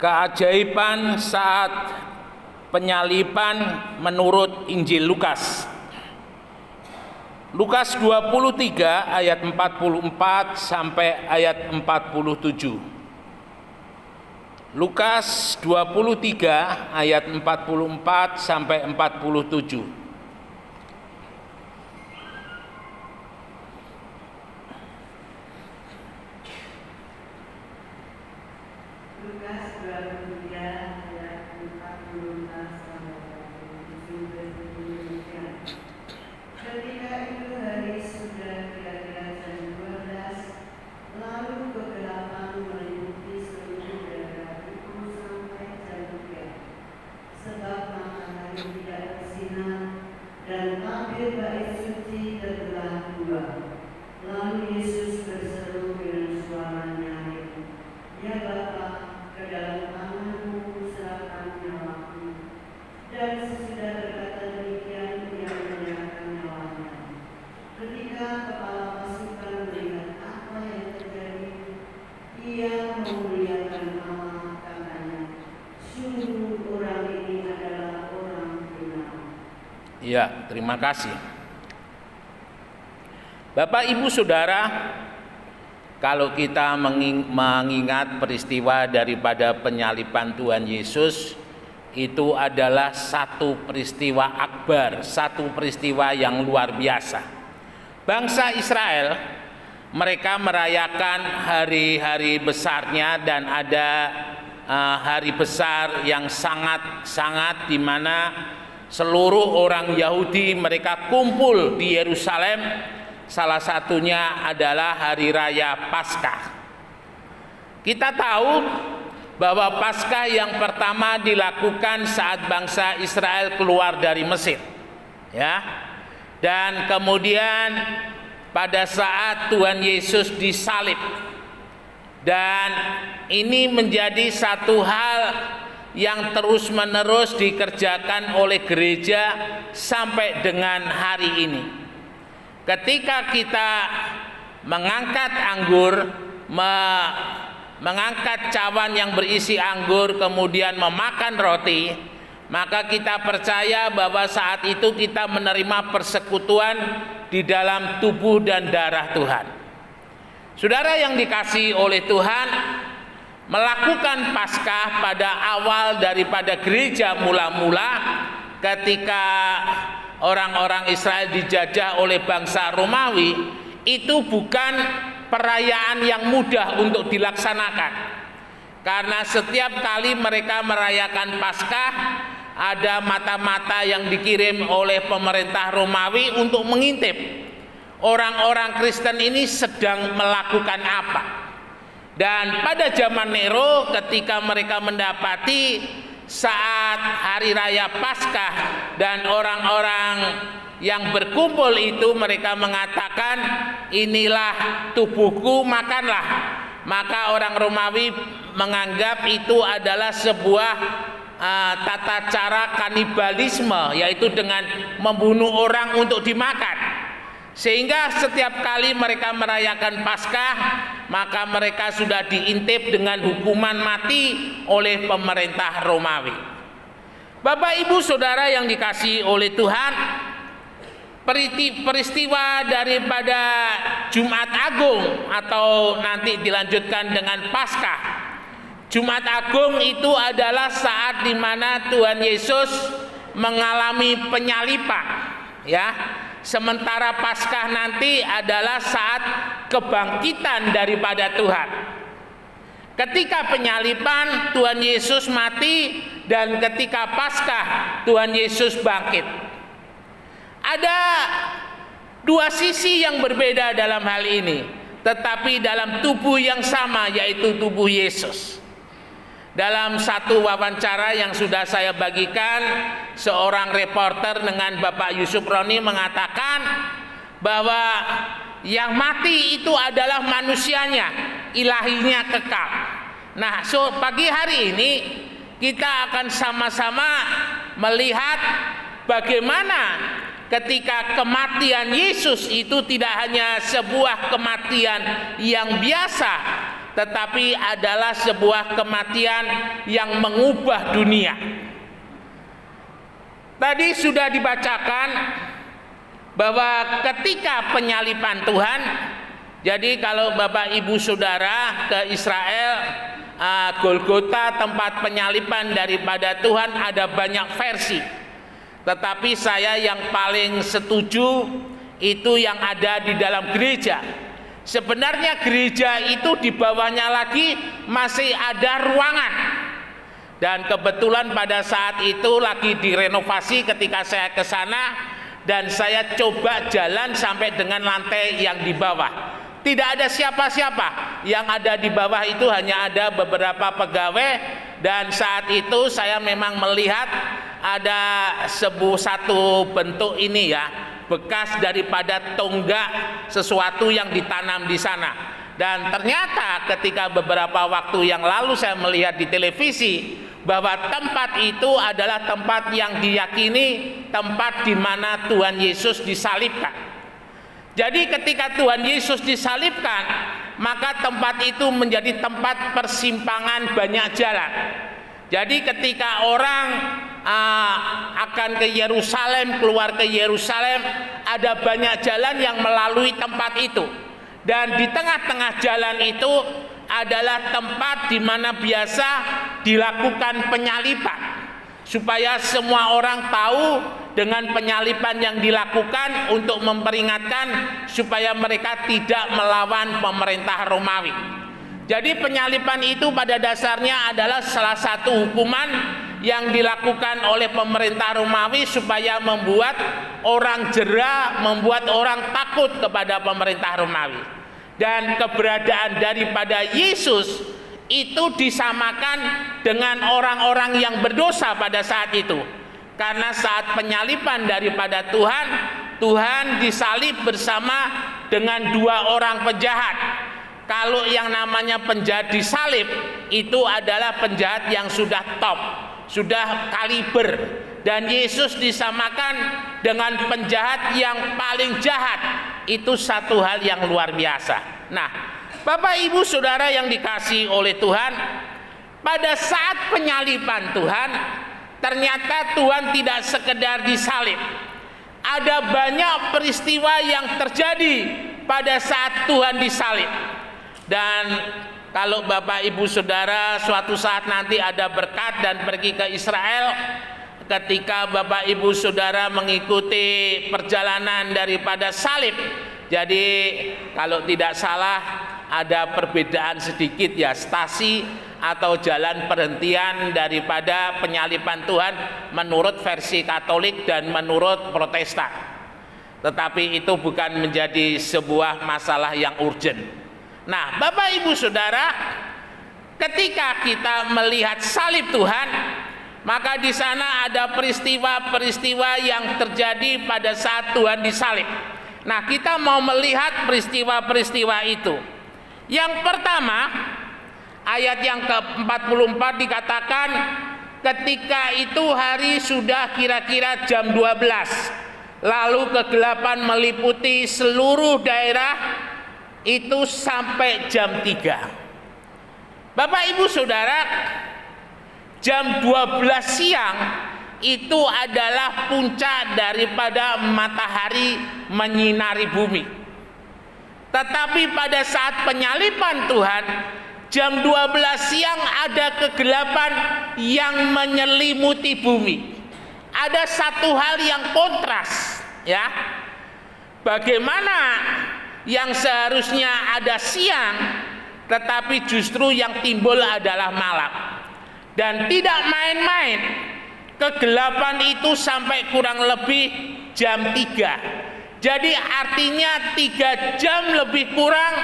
Keajaiban saat penyaliban menurut Injil Lukas. Lukas 23 ayat 44 sampai ayat 47. Lukas 23 ayat 44 sampai 47. Ya, terima kasih. Bapak, Ibu, Saudara, kalau kita mengingat peristiwa daripada penyaliban Tuhan Yesus, itu adalah satu peristiwa akbar, satu peristiwa yang luar biasa. Bangsa Israel, mereka merayakan hari-hari besarnya, dan ada hari besar yang sangat-sangat di mana seluruh orang Yahudi mereka kumpul di Yerusalem. Salah satunya adalah hari raya Paskah. Kita tahu bahwa Paskah yang pertama dilakukan saat bangsa Israel keluar dari Mesir, ya. Dan kemudian pada saat Tuhan Yesus disalib. Dan ini menjadi satu hal yang terus-menerus dikerjakan oleh gereja sampai dengan hari ini. Ketika kita mengangkat anggur, mengangkat cawan yang berisi anggur, kemudian memakan roti, maka kita percaya bahwa saat itu kita menerima persekutuan di dalam tubuh dan darah Tuhan. Saudara yang dikasihi oleh Tuhan, melakukan Paskah pada awal daripada gereja mula-mula ketika orang-orang Israel dijajah oleh bangsa Romawi, itu bukan perayaan yang mudah untuk dilaksanakan. Karena setiap kali mereka merayakan Paskah, ada mata-mata yang dikirim oleh pemerintah Romawi untuk mengintip orang-orang Kristen ini sedang melakukan apa. Dan pada zaman Nero, ketika mereka mendapati saat hari raya Paskah dan orang-orang yang berkumpul itu, mereka mengatakan, inilah tubuhku, makanlah. Maka orang Romawi menganggap itu adalah sebuah tata cara kanibalisme, yaitu dengan membunuh orang untuk dimakan. Sehingga setiap kali mereka merayakan Paskah, maka mereka sudah diintip dengan hukuman mati oleh pemerintah Romawi. Bapak, Ibu, Saudara yang dikasihi oleh Tuhan, peristiwa daripada Jumat Agung atau nanti dilanjutkan dengan Paskah. Jumat Agung itu adalah saat di mana Tuhan Yesus mengalami penyaliban, ya. Sementara Paskah nanti adalah saat kebangkitan daripada Tuhan. Ketika penyaliban Tuhan Yesus mati, dan ketika Paskah Tuhan Yesus bangkit. Ada dua sisi yang berbeda dalam hal ini, tetapi dalam tubuh yang sama, yaitu tubuh Yesus. Dalam satu wawancara yang sudah saya bagikan, seorang reporter dengan Bapak Yusuf Roni mengatakan bahwa yang mati itu adalah manusianya, ilahinya kekal. Nah, pagi hari ini kita akan sama-sama melihat bagaimana ketika kematian Yesus itu tidak hanya sebuah kematian yang biasa, tetapi adalah sebuah kematian yang mengubah dunia. Tadi sudah dibacakan bahwa ketika penyaliban Tuhan, jadi kalau Bapak Ibu Saudara ke Israel, Golgota, tempat penyaliban daripada Tuhan, ada banyak versi. Tetapi saya yang paling setuju itu yang ada di dalam gereja. Sebenarnya gereja itu di bawahnya lagi masih ada ruangan. Dan kebetulan pada saat itu lagi direnovasi ketika saya ke sana, dan saya coba jalan sampai dengan lantai yang di bawah. Tidak ada siapa-siapa, yang ada di bawah itu hanya ada beberapa pegawai. Dan saat itu saya memang melihat ada satu bentuk ini ya, bekas daripada tonggak sesuatu yang ditanam di sana. Dan ternyata ketika beberapa waktu yang lalu saya melihat di televisi bahwa tempat itu adalah tempat yang diyakini tempat di mana Tuhan Yesus disalibkan. Jadi ketika Tuhan Yesus disalibkan, maka tempat itu menjadi tempat persimpangan banyak jalan. Jadi ketika orang akan ke Yerusalem, keluar ke Yerusalem, ada banyak jalan yang melalui tempat itu. Dan di tengah-tengah jalan itu adalah tempat di mana biasa dilakukan penyaliban, supaya semua orang tahu dengan penyaliban yang dilakukan untuk memperingatkan supaya mereka tidak melawan pemerintah Romawi. Jadi penyaliban itu pada dasarnya adalah salah satu hukuman yang dilakukan oleh pemerintah Romawi supaya membuat orang jera, membuat orang takut kepada pemerintah Romawi. Dan keberadaan daripada Yesus itu disamakan dengan orang-orang yang berdosa pada saat itu. Karena saat penyaliban daripada Tuhan, Tuhan disalib bersama dengan dua orang penjahat. Kalau yang namanya penjahat disalib itu adalah penjahat yang sudah top, sudah kaliber. Dan Yesus disamakan dengan penjahat yang paling jahat. Itu satu hal yang luar biasa. Nah, Bapak Ibu Saudara yang dikasihi oleh Tuhan, pada saat penyaliban Tuhan, ternyata Tuhan tidak sekedar disalib. Ada banyak peristiwa yang terjadi pada saat Tuhan disalib. Dan kalau Bapak Ibu Saudara suatu saat nanti ada berkat dan pergi ke Israel, ketika Bapak Ibu Saudara mengikuti perjalanan daripada salib, jadi kalau tidak salah ada perbedaan sedikit ya, stasi atau jalan perhentian daripada penyaliban Tuhan menurut versi Katolik dan menurut Protestan. Tetapi itu bukan menjadi sebuah masalah yang urgent. Nah, Bapak Ibu Saudara, ketika kita melihat salib Tuhan, maka di sana ada peristiwa-peristiwa yang terjadi pada saat Tuhan disalib. Nah, kita mau melihat peristiwa-peristiwa itu. Yang pertama, ayat yang ke-44 dikatakan, ketika itu hari sudah kira-kira jam 12, lalu kegelapan meliputi seluruh daerah itu sampai jam 3. Bapak Ibu Saudara, jam 12 siang itu adalah puncak daripada matahari menyinari bumi. Tetapi pada saat penyaliban Tuhan, jam 12 siang ada kegelapan yang menyelimuti bumi. Ada satu hal yang kontras, ya. Bagaimana yang seharusnya ada siang, tetapi justru yang timbul adalah malam. Dan tidak main-main, kegelapan itu sampai kurang lebih jam 3. Jadi artinya 3 jam lebih kurang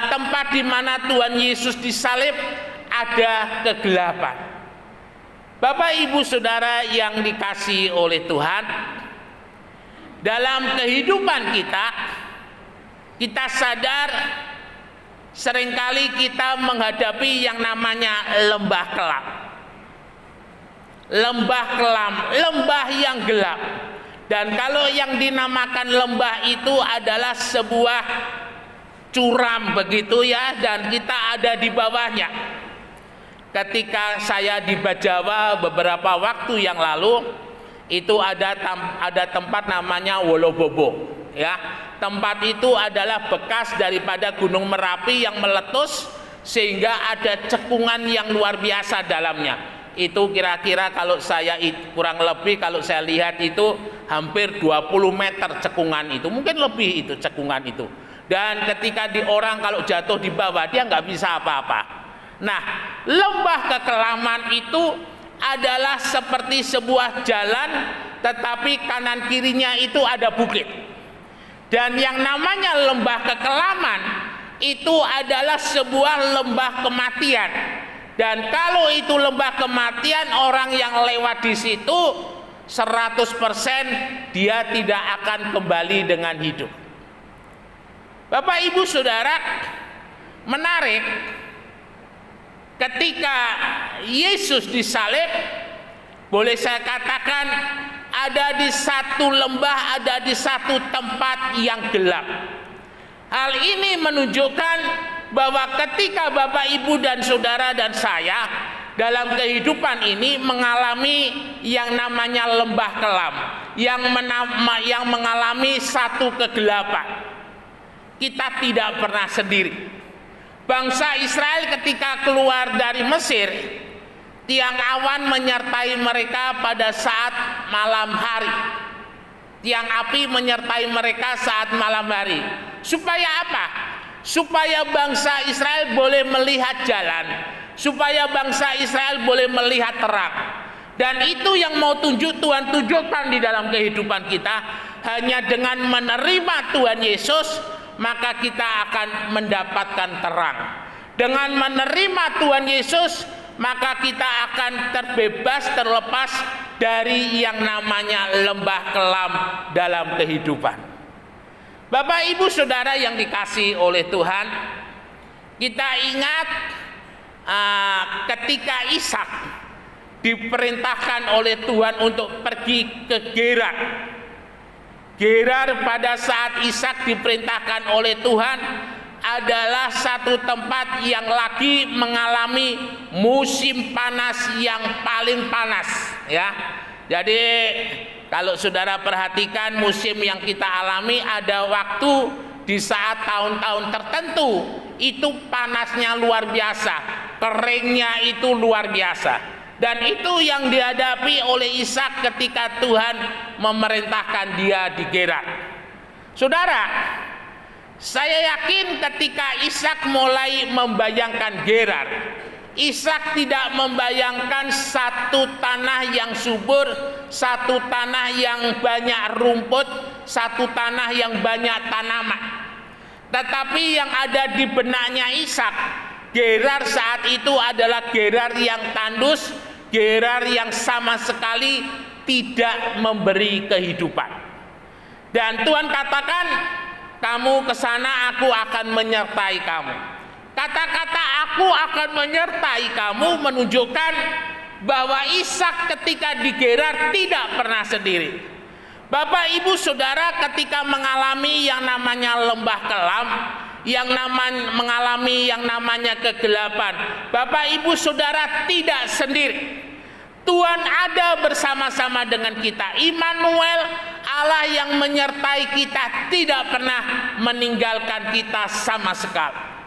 tempat di mana Tuhan Yesus disalib ada kegelapan. Bapak Ibu Saudara yang dikasihi oleh Tuhan, dalam kehidupan kita sadar seringkali kita menghadapi yang namanya lembah kelam. Lembah kelam, lembah yang gelap. Dan kalau yang dinamakan lembah itu adalah sebuah curam begitu ya, dan kita ada di bawahnya. Ketika saya di Bajawa beberapa waktu yang lalu, itu ada tempat namanya Wolobobo ya. Tempat itu adalah bekas daripada Gunung Merapi yang meletus sehingga ada cekungan yang luar biasa dalamnya. Itu kira-kira kalau saya kurang lebih kalau saya lihat itu hampir 20 meter cekungan itu, mungkin lebih itu cekungan itu. Dan ketika orang kalau jatuh di bawah dia nggak bisa apa-apa. Nah, lembah kekelaman itu adalah seperti sebuah jalan, tetapi kanan kirinya itu ada bukit. Dan yang namanya lembah kekelaman itu adalah sebuah lembah kematian. Dan kalau itu lembah kematian, orang yang lewat di situ 100% dia tidak akan kembali dengan hidup. Bapak Ibu Saudara, menarik, ketika Yesus disalib, boleh saya katakan ada di satu lembah, ada di satu tempat yang gelap. Hal ini menunjukkan bahwa ketika Bapak Ibu dan Saudara dan saya dalam kehidupan ini mengalami yang namanya lembah kelam, yang mengalami satu kegelapan, kita tidak pernah sendiri. Bangsa Israel ketika keluar dari Mesir, tiang awan menyertai mereka pada saat malam hari. Tiang api menyertai mereka saat malam hari. Supaya apa? Supaya bangsa Israel boleh melihat jalan, supaya bangsa Israel boleh melihat terang. Dan itu yang mau Tuhan tunjukkan di dalam kehidupan kita. Hanya dengan menerima Tuhan Yesus, maka kita akan mendapatkan terang. Dengan menerima Tuhan Yesus, maka kita akan terbebas, terlepas dari yang namanya lembah kelam dalam kehidupan. Bapak Ibu Saudara yang dikasihi oleh Tuhan, kita ingat ketika Ishak diperintahkan oleh Tuhan untuk pergi ke Gerar. Gerar pada saat Ishak diperintahkan oleh Tuhan adalah satu tempat yang lagi mengalami musim panas yang paling panas ya. Jadi kalau saudara perhatikan musim yang kita alami, ada waktu di saat tahun-tahun tertentu itu panasnya luar biasa, keringnya itu luar biasa. Dan itu yang dihadapi oleh Ishak ketika Tuhan memerintahkan dia di Gerar. Saudara, saya yakin ketika Ishak mulai membayangkan Gerar, Ishak tidak membayangkan satu tanah yang subur, satu tanah yang banyak rumput, satu tanah yang banyak tanaman. Tetapi yang ada di benaknya Ishak, Gerar saat itu adalah Gerar yang tandus, Gerar yang sama sekali tidak memberi kehidupan. Dan Tuhan katakan, kamu ke sana, aku akan menyertai kamu. Kata-kata aku akan menyertai kamu menunjukkan bahwa Ishak ketika di Gerar tidak pernah sendiri. Bapak Ibu Saudara ketika mengalami yang namanya lembah kelam, mengalami yang namanya kegelapan, Bapak Ibu Saudara tidak sendiri. Tuhan ada bersama-sama dengan kita. Immanuel, Allah yang menyertai kita, tidak pernah meninggalkan kita sama sekali.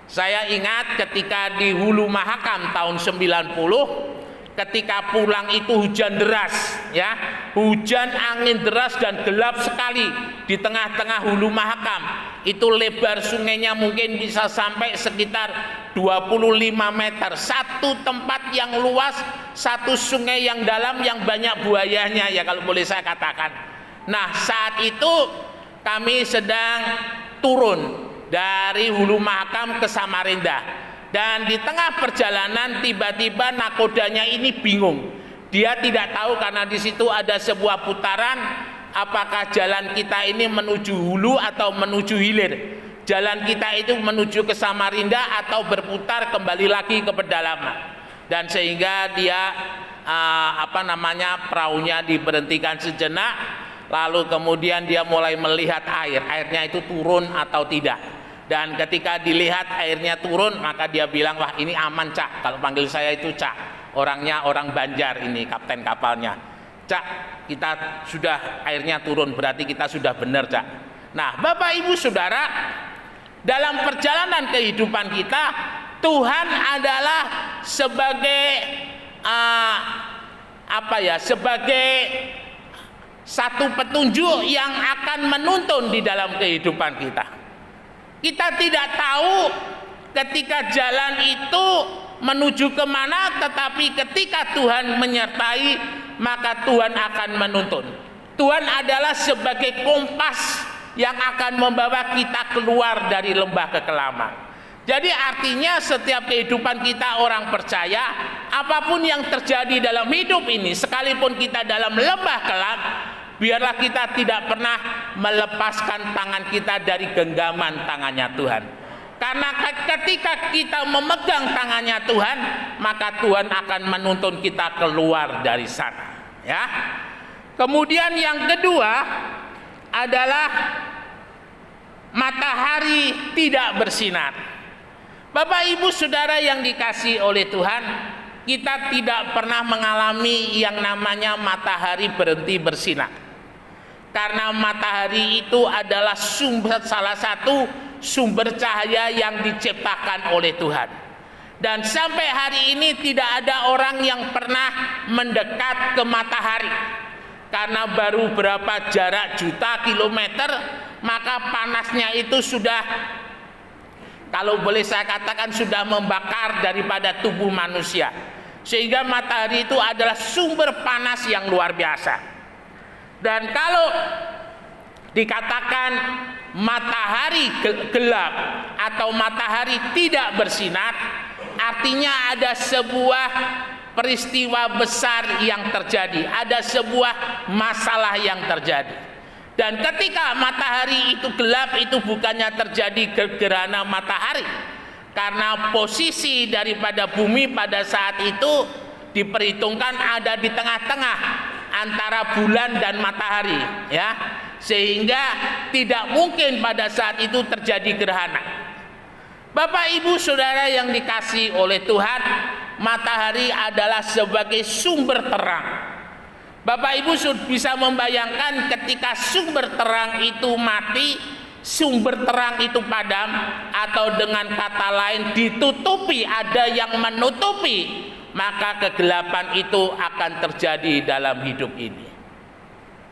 Saya ingat ketika di Hulu Mahakam tahun 90, ketika pulang itu hujan deras ya, hujan angin deras dan gelap sekali di tengah-tengah Hulu Mahakam. Itu lebar sungainya mungkin bisa sampai sekitar 25 meter. Satu tempat yang luas, satu sungai yang dalam yang banyak buayanya ya kalau boleh saya katakan. Nah, saat itu kami sedang turun dari Hulu Mahakam ke Samarinda. Dan di tengah perjalanan tiba-tiba nakodanya ini bingung. Dia tidak tahu karena di situ ada sebuah putaran, apakah jalan kita ini menuju hulu atau menuju hilir. Jalan kita itu menuju ke Samarinda atau berputar kembali lagi ke pedalaman. Dan sehingga dia perahunya diberhentikan sejenak, lalu kemudian dia mulai melihat airnya itu turun atau tidak. Dan ketika dilihat airnya turun, maka dia bilang, wah ini aman Cak. Kalau panggil saya itu Cak, orangnya orang Banjar ini, kapten kapalnya. Cak, kita sudah airnya turun, berarti kita sudah benar Cak. Nah Bapak Ibu Saudara, dalam perjalanan kehidupan kita, Tuhan adalah sebagai sebagai satu petunjuk yang akan menuntun di dalam kehidupan kita. Kita tidak tahu ketika jalan itu menuju kemana, tetapi ketika Tuhan menyertai, maka Tuhan akan menuntun. Tuhan adalah sebagai kompas yang akan membawa kita keluar dari lembah kekelaman. Jadi artinya setiap kehidupan kita orang percaya, apapun yang terjadi dalam hidup ini, sekalipun kita dalam lembah kelam, biarlah kita tidak pernah melepaskan tangan kita dari genggaman tangannya Tuhan. Karena ketika kita memegang tangannya Tuhan, maka Tuhan akan menuntun kita keluar dari sana. Ya. Kemudian yang kedua adalah matahari tidak bersinar. Bapak Ibu Saudara yang dikasihi oleh Tuhan, kita tidak pernah mengalami yang namanya matahari berhenti bersinar. Karena matahari itu adalah salah satu sumber cahaya yang diciptakan oleh Tuhan. Dan sampai hari ini tidak ada orang yang pernah mendekat ke matahari. Karena baru berapa jarak juta kilometer, maka panasnya itu sudah, kalau boleh saya katakan, sudah membakar daripada tubuh manusia. Sehingga matahari itu adalah sumber panas yang luar biasa. Dan kalau dikatakan matahari gelap atau matahari tidak bersinar, artinya ada sebuah peristiwa besar yang terjadi, ada sebuah masalah yang terjadi. Dan ketika matahari itu gelap, itu bukannya terjadi gerhana matahari, karena posisi daripada bumi pada saat itu diperhitungkan ada di tengah-tengah antara bulan dan matahari, ya, sehingga tidak mungkin pada saat itu terjadi gerhana. Bapak Ibu Saudara yang dikasihi oleh Tuhan, matahari adalah sebagai sumber terang. Bapak Ibu bisa membayangkan ketika sumber terang itu mati, sumber terang itu padam, atau dengan kata lain ditutupi, ada yang menutupi, maka kegelapan itu akan terjadi dalam hidup ini.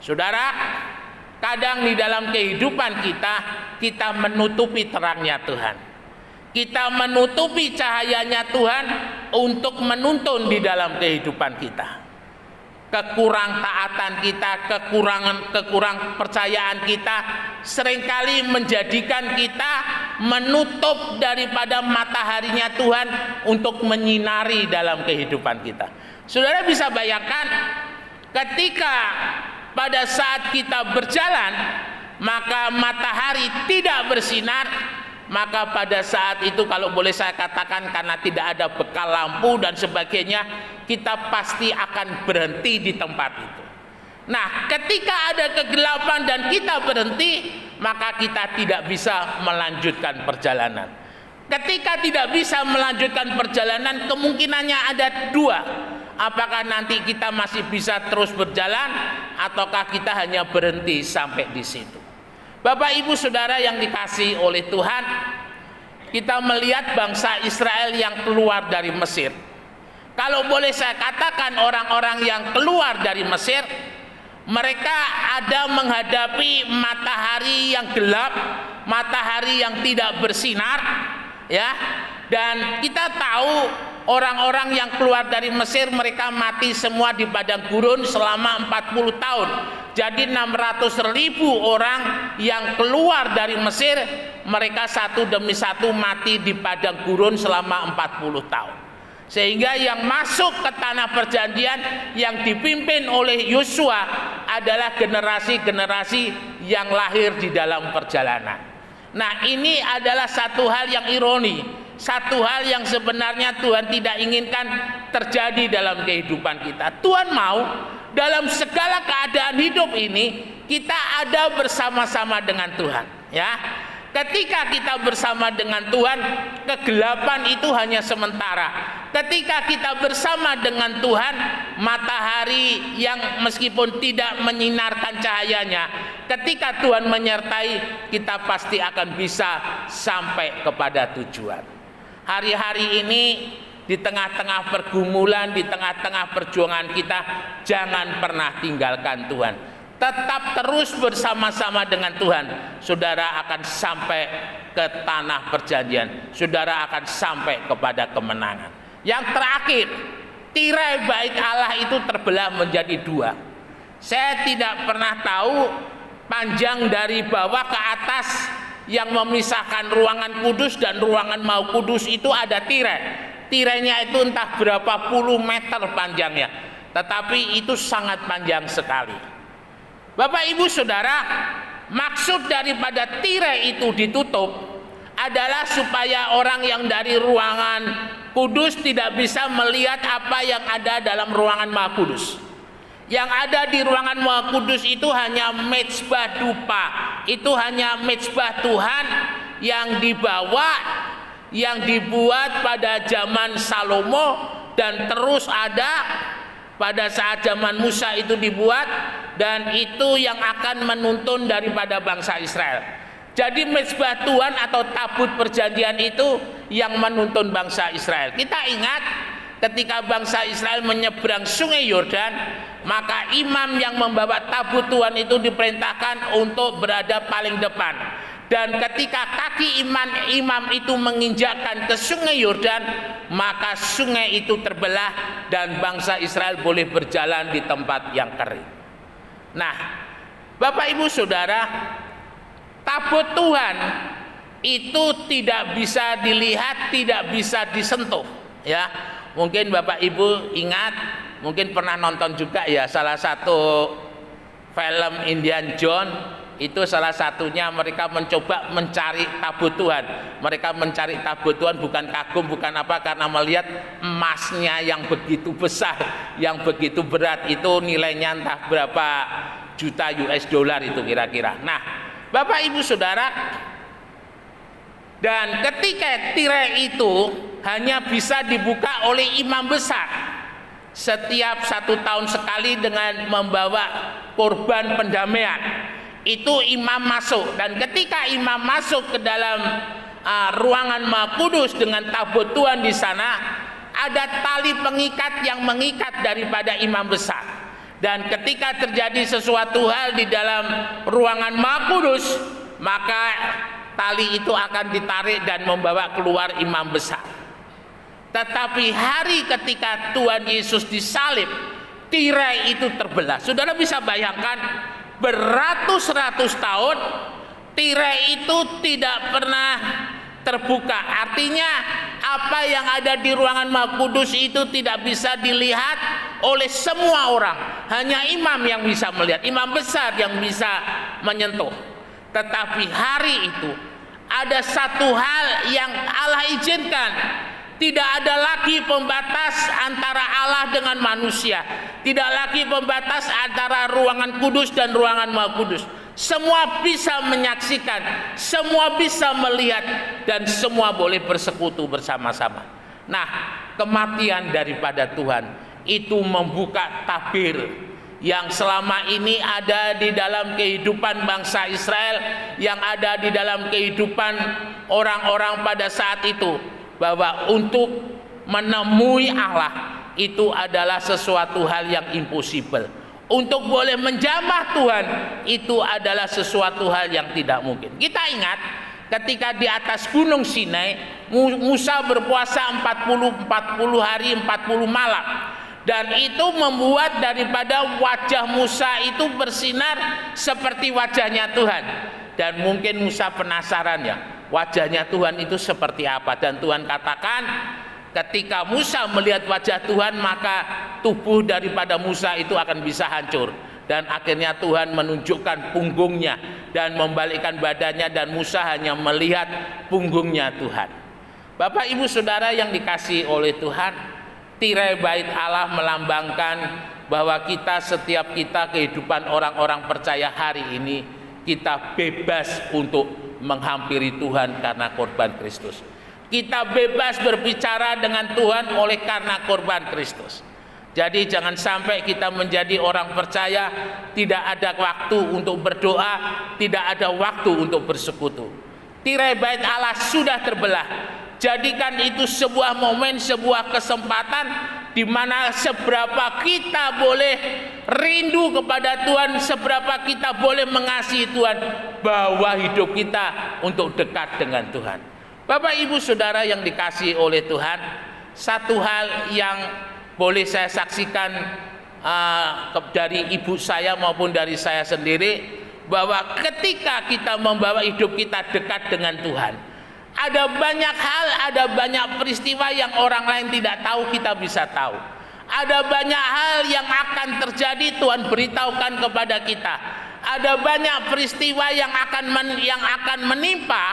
Saudara, kadang di dalam kehidupan kita menutupi terangnya Tuhan. Kita menutupi cahayanya Tuhan untuk menuntun di dalam kehidupan kita. Kekurang taatan kita, kekurang percayaan kita seringkali menjadikan kita menutup daripada mataharinya Tuhan untuk menyinari dalam kehidupan kita. Saudara bisa bayangkan ketika pada saat kita berjalan maka matahari tidak bersinar, maka pada saat itu kalau boleh saya katakan karena tidak ada bekal lampu dan sebagainya, kita pasti akan berhenti di tempat itu. Nah, ketika ada kegelapan dan kita berhenti, maka kita tidak bisa melanjutkan perjalanan. Ketika tidak bisa melanjutkan perjalanan, kemungkinannya ada dua. Apakah nanti kita masih bisa terus berjalan, ataukah kita hanya berhenti sampai di situ. Bapak Ibu Saudara yang dikasihi oleh Tuhan, kita melihat bangsa Israel yang keluar dari Mesir. Kalau boleh saya katakan, orang-orang yang keluar dari Mesir, mereka ada menghadapi matahari yang gelap, matahari yang tidak bersinar, ya. Dan kita tahu orang-orang yang keluar dari Mesir, mereka mati semua di padang gurun selama 40 tahun. Jadi 600.000 orang yang keluar dari Mesir, mereka satu demi satu mati di padang gurun selama 40 tahun. Sehingga yang masuk ke tanah perjanjian yang dipimpin oleh Yosua adalah generasi-generasi yang lahir di dalam perjalanan. Nah, ini adalah satu hal yang ironi, satu hal yang sebenarnya Tuhan tidak inginkan terjadi dalam kehidupan kita. Tuhan mau dalam segala keadaan hidup ini kita ada bersama-sama dengan Tuhan, ya. Ketika kita bersama dengan Tuhan, kegelapan itu hanya sementara. Ketika kita bersama dengan Tuhan, matahari yang meskipun tidak menyinarkan cahayanya, ketika Tuhan menyertai, kita pasti akan bisa sampai kepada tujuan. Hari-hari ini di tengah-tengah pergumulan, di tengah-tengah perjuangan kita, jangan pernah tinggalkan Tuhan. Tetap terus bersama-sama dengan Tuhan, saudara akan sampai ke tanah perjanjian, saudara akan sampai kepada kemenangan. Yang terakhir, tirai bait Allah itu terbelah menjadi dua. Saya tidak pernah tahu panjang dari bawah ke atas yang memisahkan ruangan kudus dan ruangan mau kudus itu ada tirai. Tirainya itu entah berapa puluh meter panjangnya, tetapi itu sangat panjang sekali. Bapak Ibu Saudara, maksud daripada tirai itu ditutup adalah supaya orang yang dari ruangan kudus tidak bisa melihat apa yang ada dalam ruangan Maha Kudus. Yang ada di ruangan Maha Kudus itu hanya mezbah dupa, itu hanya mezbah Tuhan yang yang dibuat pada zaman Salomo dan terus ada pada saat zaman Musa itu dibuat, dan itu yang akan menuntun daripada bangsa Israel. Jadi mezbah Tuhan atau tabut perjanjian itu yang menuntun bangsa Israel. Kita ingat ketika bangsa Israel menyeberang sungai Yordan, maka imam yang membawa tabut Tuhan itu diperintahkan untuk berada paling depan. Dan ketika kaki imam itu menginjakkan ke sungai Yordan, maka sungai itu terbelah dan bangsa Israel boleh berjalan di tempat yang kering. Nah, Bapak Ibu Saudara, tabut Tuhan itu tidak bisa dilihat, tidak bisa disentuh, ya. Mungkin Bapak Ibu ingat, mungkin pernah nonton juga ya salah satu film Indiana Jones. Itu salah satunya mereka mencoba mencari tabut Tuhan. Mereka mencari tabut Tuhan bukan kagum, bukan apa, karena melihat emasnya yang begitu besar, yang begitu berat, itu nilainya entah berapa juta US dollar itu kira-kira. Nah, Bapak Ibu Saudara, dan ketika tirai itu hanya bisa dibuka oleh imam besar setiap 1 tahun sekali dengan membawa korban pendamaian. Itu imam masuk, dan ketika imam masuk ke dalam ruangan Maha Kudus dengan tabut Tuhan di sana, ada tali pengikat yang mengikat daripada imam besar. Dan ketika terjadi sesuatu hal di dalam ruangan Maha Kudus, maka tali itu akan ditarik dan membawa keluar imam besar. Tetapi hari ketika Tuhan Yesus disalib, tirai itu terbelah. Saudara bisa bayangkan, beratus-ratus tahun tirai itu tidak pernah terbuka. Artinya apa yang ada di ruangan Maha Kudus itu tidak bisa dilihat oleh semua orang. Hanya imam yang bisa melihat, imam besar yang bisa menyentuh. Tetapi hari itu ada satu hal yang Allah izinkan. Tidak ada lagi pembatas antara Allah dengan manusia. Tidak lagi pembatas antara ruangan kudus dan ruangan Maha Kudus. Semua bisa menyaksikan, semua bisa melihat, dan semua boleh bersekutu bersama-sama. Nah, kematian daripada Tuhan itu membuka tabir yang selama ini ada di dalam kehidupan bangsa Israel, yang ada di dalam kehidupan orang-orang pada saat itu, bahwa untuk menemui Allah itu adalah sesuatu hal yang impossible. Untuk boleh menjamah Tuhan itu adalah sesuatu hal yang tidak mungkin. Kita ingat ketika di atas gunung Sinai, Musa berpuasa 40 hari 40 malam. Dan itu membuat daripada wajah Musa itu bersinar seperti wajahnya Tuhan. Dan mungkin Musa penasaran, ya, wajahnya Tuhan itu seperti apa. Dan Tuhan katakan, ketika Musa melihat wajah Tuhan, maka tubuh daripada Musa itu akan bisa hancur. Dan akhirnya Tuhan menunjukkan punggungnya dan membalikkan badannya, dan Musa hanya melihat punggungnya Tuhan. Bapak Ibu Saudara yang dikasihi oleh Tuhan, tirai bait Allah melambangkan bahwa setiap kita kehidupan orang-orang percaya hari ini, kita bebas untuk menghampiri Tuhan karena korban Kristus. Kita bebas berbicara dengan Tuhan oleh karena korban Kristus. Jadi jangan sampai kita menjadi orang percaya tidak ada waktu untuk berdoa, tidak ada waktu untuk bersekutu. Tirai bait Allah sudah terbelah. Jadikan itu sebuah momen, sebuah kesempatan di mana seberapa kita boleh rindu kepada Tuhan, seberapa kita boleh mengasihi Tuhan, bawa hidup kita untuk dekat dengan Tuhan. Bapak Ibu Saudara yang dikasihi oleh Tuhan, satu hal yang boleh saya saksikan dari ibu saya maupun dari saya sendiri, bahwa ketika kita membawa hidup kita dekat dengan Tuhan, ada banyak hal, ada banyak peristiwa yang orang lain tidak tahu, kita bisa tahu. Ada banyak hal yang akan terjadi, Tuhan beritahukan kepada kita. Ada banyak peristiwa yang akan menimpa,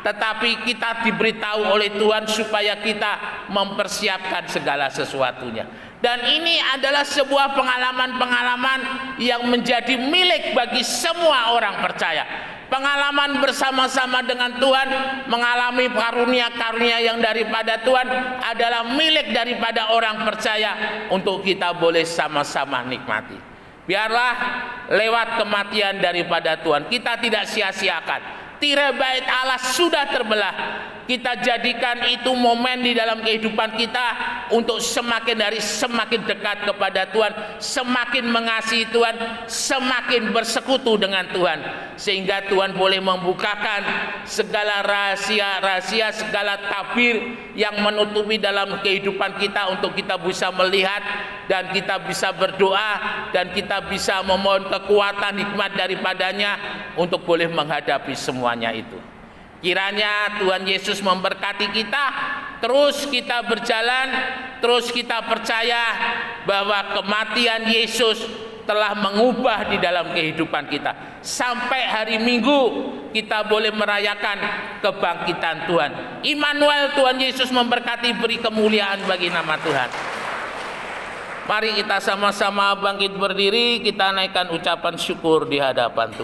tetapi kita diberitahu oleh Tuhan supaya kita mempersiapkan segala sesuatunya. Dan ini adalah sebuah pengalaman-pengalaman yang menjadi milik bagi semua orang percaya. Pengalaman bersama-sama dengan Tuhan, mengalami karunia-karunia yang daripada Tuhan adalah milik daripada orang percaya untuk kita boleh sama-sama nikmati. Biarlah lewat kematian daripada Tuhan kita tidak sia-siakan. Tirai bait Allah sudah terbelah. Kita jadikan itu momen di dalam kehidupan kita untuk semakin dekat kepada Tuhan, semakin mengasihi Tuhan, semakin bersekutu dengan Tuhan, sehingga Tuhan boleh membukakan segala rahasia-rahasia, segala tabir yang menutupi dalam kehidupan kita untuk kita bisa melihat dan kita bisa berdoa dan kita bisa memohon kekuatan hikmat daripadanya untuk boleh menghadapi semuanya itu. Kiranya Tuhan Yesus memberkati kita, terus kita berjalan, terus kita percaya bahwa kematian Yesus telah mengubah di dalam kehidupan kita. Sampai hari Minggu kita boleh merayakan kebangkitan Tuhan. Immanuel, Tuhan Yesus memberkati, beri kemuliaan bagi nama Tuhan. Mari kita sama-sama bangkit berdiri, kita naikkan ucapan syukur di hadapan Tuhan.